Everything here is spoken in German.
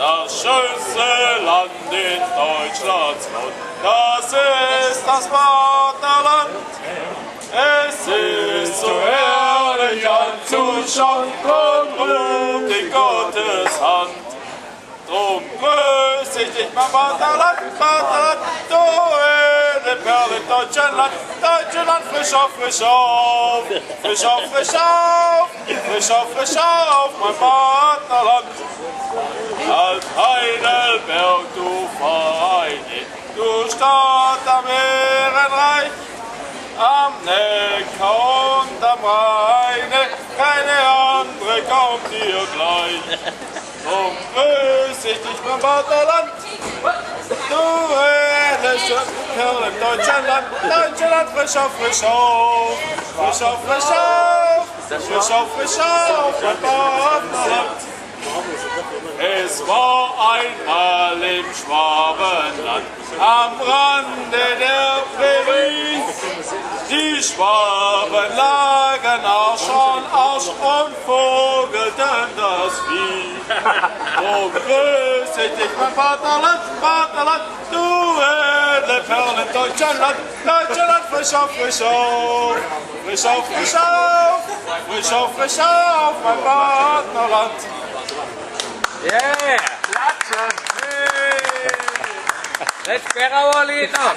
Das schönste Land in Deutschlands Mund, das ist das Vaterland. Es ist so herrlich anzuschauen, drum ruht in Gottes Hand. Drum grüß ich dich, mein Vaterland, Vaterland, du edle Perle, Deutschland, Deutschland, frisch auf, frisch auf, frisch auf, frisch auf, frisch auf, frisch auf, mein Vaterland. Als Heidelberg, du Vereine, du Stadt am Ehrenreich, am Neckar und am Rheine, keine andere kommt dir gleich. Drum grüß ich dich, mein Vaterland, du edle Perle, Deutschland, Deutschland, frisch auf, frisch auf, frisch auf, frisch auf, frisch auf, frisch auf, mein Vaterland. Es war einmal im Schwabenland, am Rande der Prärie. Die Schwaben lagen Arsch an Arsch und vogelten das Vieh. Drum grüß ich dich, mein Vaterland, Vaterland, du edle Perlen, Deutschland, Deutschland, frisch auf, frisch auf, frisch auf, frisch auf, frisch auf, frisch auf, mein Vaterland. Yeah! Klatsche! Hey! Let's get our lead up!